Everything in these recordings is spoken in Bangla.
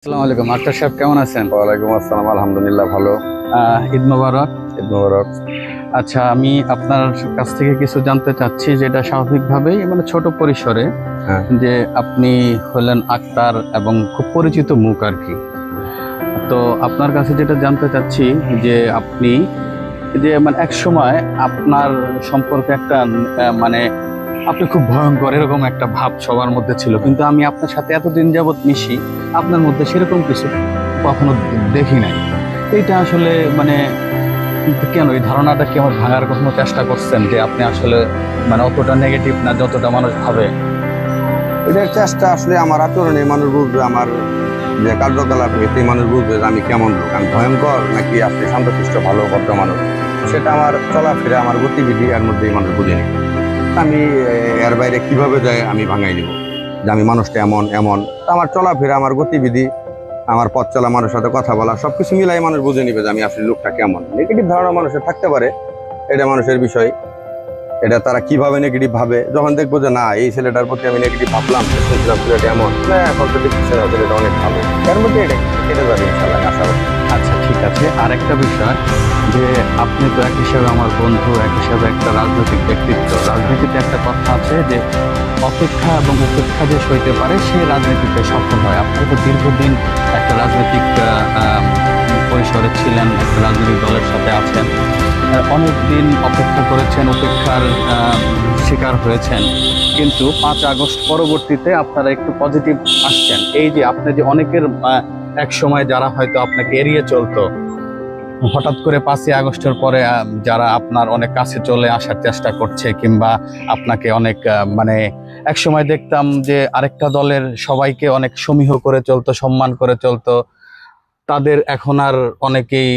আসসালামু আলাইকুম আক্তার সাহেব, কেমন আছেন? ওয়ালাইকুম আসসালাম, আলহামদুলিল্লাহ ভালো। ঈদ মোবারক। ঈদ মোবারক। আচ্ছা, আমি আপনার কাছ থেকে কিছু জানতে চাচ্ছি, যেটা স্বাভাবিকভাবেই মানে ছোট পরিসরে, হ্যাঁ, যে আপনি হলেন আক্তার এবং খুব পরিচিত মুখ আর কি। তো আপনার কাছে যেটা জানতে চাচ্ছি যে আপনি যে মানে এক সময় আপনার সম্পর্কে একটা মানে আপনি খুব ভয়ঙ্কর এরকম একটা ভাব সবার মধ্যে ছিল, কিন্তু আমি আপনার সাথে এতদিন যাবৎ মিশি, আপনার মধ্যে সেরকম কিছু কখনো দেখি নাই। এইটা আসলে মানে কেন, এই ধারণাটা কি আমার ভাঙার কখনো চেষ্টা করছেন যে আপনি আসলে মানে অতটা নেগেটিভ না যতটা মানুষ ভাবে? এটার চেষ্টা আসলে আমার আচরণে মানুষ বুঝবে, আমার যে কার্যকলাপ এতেই মানুষ বুঝবে যে আমি কেমন লোক, আমি ভয়ঙ্কর নাকি আপনি শান্তশিষ্ট ভালো ভদ্র মানুষ। সেটা আমার চলাফেরা, আমার গতিবিধি এর মধ্যেই মানুষ বুঝে নিবে। আমি এর বাইরে কিভাবে যায় আমি ভাঙাই নিব যে আমি মানুষটা এমন এমন। আমার চলাফেরা, আমার গতিবিধি, আমার পথ চলা, মানুষের সাথে কথা বলা, সবকিছু মিলাই মানুষ বুঝে নিবে যে আমি আসলে লোকটা কেমন। নেগেটিভ ধারণা মানুষের থাকতে পারে, এটা মানুষের বিষয়। এটা তারা কিভাবে নেগেটিভ ভাবে, যখন দেখবো যে না এই ছেলেটার প্রতি আমি নেগেটিভ ভাবলাম, শুনছিলাম ছেলেটা এমন না, এখন তো দেখতেছি না ছেলেটা অনেক ভালো, এর মধ্যে এটা কেটে যাবে ইনশাল্লাহ, আশা করি। আচ্ছা, ঠিক আছে। আরেকটা বিষয়, যে আপনি তো এক হিসাবে আমার বন্ধু, এক হিসাবে একটা রাজনৈতিক ব্যক্তিত্ব। রাজনীতিতে একটা কথা আছে যে অপেক্ষা এবং উপেক্ষা যে সইতে পারে সে রাজনীতিতে সফল হয়। আপনি তো দীর্ঘদিন একটা রাজনৈতিক পরিসরে ছিলেন, একটা রাজনৈতিক দলের সাথে আছেন, অনেক দিন অপেক্ষা করেছেন, উপেক্ষার শিকার হয়েছেন, কিন্তু 5 আগস্ট পরবর্তীতে আপনারা একটু পজিটিভ আসছেন। এই যে আপনি যে অনেকের এক সময় যারা হয়তো আপনাকে এড়িয়ে চলতো, হঠাৎ করে 5ই আগস্টের পরে যারা আপনার অনেক কাছে চলে আসার চেষ্টা করছে, কিংবা আপনাকে অনেক মানে এক সময় দেখতাম যে আরেকটা দলের সবাইকে অনেক সমীহ করে চলতো, সম্মান করে চলতো, তাদের এখন আর অনেকেই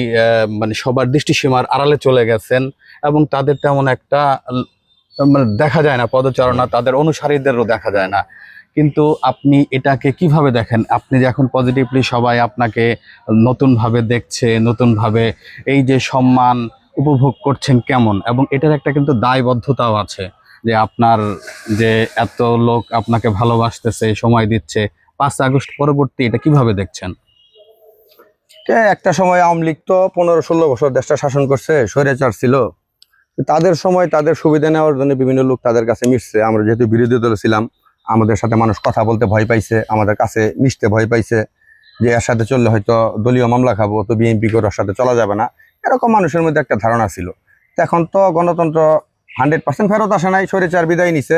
মানে সবার দৃষ্টিসীমার আড়ালে চলে গেছেন, এবং তাদের তেমন একটা মানে দেখা যায় না পদচারণা, তাদের অনুসারীদেরও দেখা যায় না। কিন্তু আপনি এটাকে কিভাবে দেখেন? আপনি যে এখন পজিটিভলি সবাই আপনাকে নতুনভাবে দেখছে, নতুনভাবে এই যে সম্মান উপভোগ করছেন কেমন? এবং এটার একটা কিন্তু দায়বদ্ধতাও আছে, যে আপনার যে এত লোক আপনাকে ভালোবাসতেছে, সময় দিচ্ছে, 5 আগস্ট পরবর্তী এটা কিভাবে দেখছেন? একটা সময় আওয়ামী লীগ তো 15-16 বছর দেশটা শাসন করছে, স্বৈরাচার ছিল। তাদের সময় তাদের সুবিধা নেওয়ার জন্য বিভিন্ন লোক তাদের কাছে মিশছে। আমরা যেহেতু বিরোধী দলে ছিলাম, আমাদের সাথে মানুষ কথা বলতে ভয় পাইছে, আমাদের কাছে মিশতে ভয় পাইছে, যে এর সাথে চললে হয়তো দলীয় মামলা খাবো, তো বিএনপি করে ওর সাথে চলা যাবে না, এরকম মানুষের মধ্যে একটা ধারণা ছিল। তো এখন তো গণতন্ত্র 100% ফেরত আসে নাই, স্বৈরাচার বিদায় নিছে,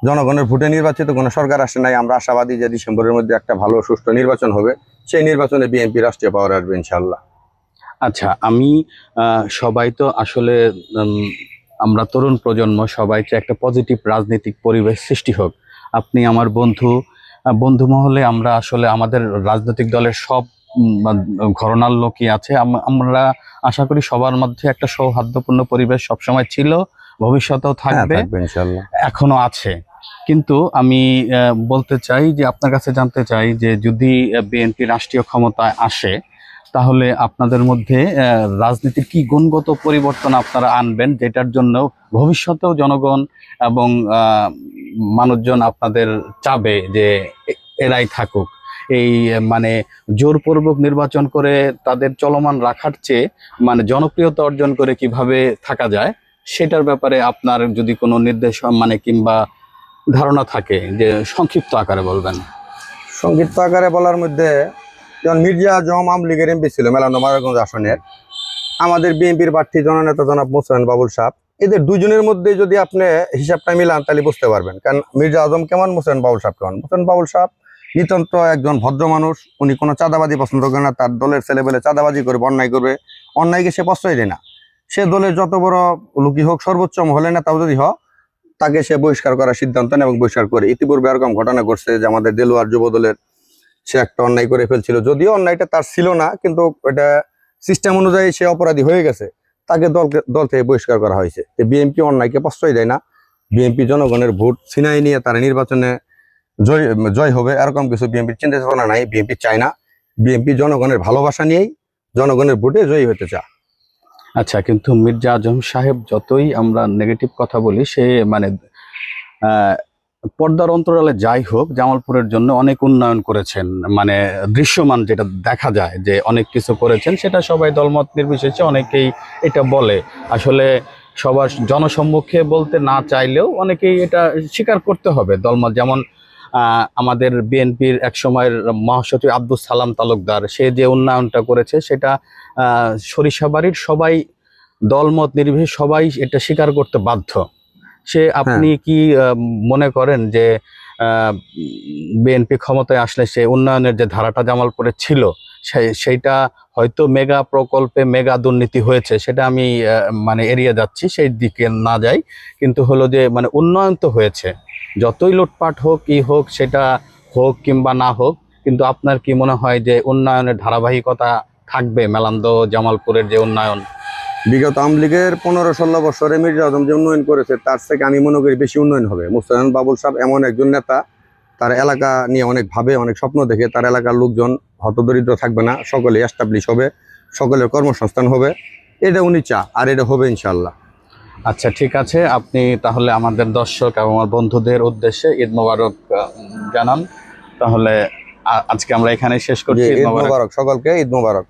জনগণের ভোটে নির্বাচিত কোনো সরকার আসে নাই। আমরা আশাবাদী যে ডিসেম্বরের মধ্যে একটা ভালো সুষ্ঠু নির্বাচন হবে, সেই নির্বাচনে বিএনপি রাষ্ট্রীয় পাওয়ার আসবে ইনশাল্লাহ। আচ্ছা, আমি সবাই তো আসলে আমরা তরুণ প্রজন্ম সবাই চাই একটা পজিটিভ রাজনৈতিক পরিবেশ সৃষ্টি হোক। আপনি আমার বন্ধু, বন্ধু মহলে আমরা আসলে আমাদের রাজনৈতিক দলের সব ঘরানার লোকই আছে। আমরা আশা করি সবার মধ্যে একটা সৌহার্দ্যপূর্ণ পরিবেশ সবসময় ছিল, ভবিষ্যতেও হ্যাঁ, থাকবে, থাকবে ইনশাল্লাহ। এখনো আছে। কিন্তু আমি বলতে চাই যে আপনার কাছে জানতে চাই যে যদি বিএনপি রাষ্ট্রীয় ক্ষমতায় আসে, তাহলে আপনাদের মধ্যে রাজনীতির কি গুণগত পরিবর্তন আপনারা আনবেন, যেটার জন্য ভবিষ্যতেও জনগণ এবং মানুষজন আপনাদের চাবে যে এরাই থাকুক? এই মানে জোরপূর্বক নির্বাচন করে তাদের চলমান রাখার চেয়ে মানে জনপ্রিয়তা অর্জন করে কিভাবে থাকা যায়, সেটার ব্যাপারে আপনার যদি কোনো নির্দেশ মানে কিংবা ধারণা থাকে, যে সংক্ষিপ্ত আকারে বলবেন। সংক্ষিপ্ত আকারে বলার মধ্যে, যেমন মির্জা আজম আওয়ামী লীগের এমপি ছিল মেলান্দা মারারগঞ্জ আসনের, আমাদের বিএনপির প্রার্থী জননেতা জনাব মোসেন বাবুল সাহেব, এদের দুজনের মধ্যে যদি আপনি হিসাবটা মিলান তাহলে বুঝতে পারবেন। কারণ মির্জা আজম কেমন, মোসেন বাবুল সাহেব কেমন। মোসেন বাবুল সাহেব নিতান্ত একজন ভদ্র মানুষ, উনি কোনো চাঁদাবাজি পছন্দ করে না, তার দলের ছেলেবেলে চাঁদাবাজি করবে, অন্যায় করবে, অন্যায়কে সে প্রশ্রয় দেয় না। সে দলের যত বড় লোকই হোক, সর্বোচ্চ মহলে নেতাও যদি হোক, তাকে সে বহিষ্কার করার সিদ্ধান্ত নেয় এবং বহিষ্কার করে। ইতিপূর্বে এরকম ঘটনা ঘটছে যে আমাদের দেলোয়ার যুব দলের সে একটা অন্যায় করে ফেলছিল, যদিও অন্যায়টা তার ছিল না, কিন্তু এটা সিস্টেম অনুযায়ী সে অপরাধী হয়ে গেছে, তাকে দল থেকে বহিষ্কার করা হয়েছে। বিএনপি অন্যায়কে প্রশ্রয় দেয় না, বিএনপি জনগণের ভোট ছিনাই নিয়ে তারা নির্বাচনে জয় জয় হবে এরকম কিছু বিএনপির চিন্তা চেতনা নাই, বিএনপি চায় না। বিএনপি জনগণের ভালোবাসা নিয়েই জনগণের ভোটে জয়ী হতে চায়। আচ্ছা, কিন্তু মির্জা আজম সাহেব যতই আমরা নেগেটিভ কথা বলি, সে মানে পর্দার অন্তরালে যাই হোক, জামালপুরের জন্য অনেক উন্নয়ন করেছেন, মানে দৃশ্যমান যেটা দেখা যায় যে অনেক কিছু করেছেন, সেটা সবাই দলমত নির্বিশেষে অনেকেই এটা বলে। আসলে সবার জনসম্মুখে বলতে না চাইলেও অনেকেই এটা স্বীকার করতে হবে দলমত। যেমন আমাদের বিএনপির এক সময়ের মহাসচিব আব্দুল সালাম তালুকদার, সে যে উন্নয়নটা করেছে সেটা সরিষাবাড়ির সবাই দলমত নির্বিশেষে সবাই এটা স্বীকার করতে বাধ্য। আপনি কি মনে করেন যে বিএনপি ক্ষমতায় আসলে সেই উন্নয়নের যে ধারাটা জামালপুরে ছিল সেইটা হয়তো মেগা প্রকল্পে মেগা দুর্নীতি হয়েছে, সেটা আমি মানে এড়িয়ে যাচ্ছি, সেই দিকে না যাই, কিন্তু হলো যে মানে উন্নয়ন তো হয়েছে, যতই লুটপাট হোক হোক, সেটা হোক কিংবা না হোক, কিন্তু আপনার কি মনে হয় যে উন্নয়নের ধারাবাহিকতা থাকবে মেলান্দ জামালপুরের যে উন্নয়ন? বিগত আওয়ামী লীগের 15-16 বছরে মির্জা আজম যে উন্নয়ন করেছে তার থেকে আমি মনে করি বেশি উন্নয়ন হবে। মোস্তাফিজুর বাবুল সাহেব এমন একজন নেতা, তার এলাকা নিয়ে অনেক ভাবে, অনেক স্বপ্ন দেখে। তার এলাকার লোকজন হতদরিদ্র থাকবে না, সকলে এস্টাবলিশ হবে, সকলের কর্মসংস্থান হবে, এটা উনি চা, আর এটা হবে ইনশাল্লাহ। আচ্ছা, ঠিক আছে, আপনি তাহলে আমাদের দর্শক এবং আমার বন্ধুদের উদ্দেশ্যে ঈদ মোবারক জানান। তাহলে আজকে আমরা এখানে শেষ করছি। ঈদ মোবারক সকলকে, ঈদ মোবারক।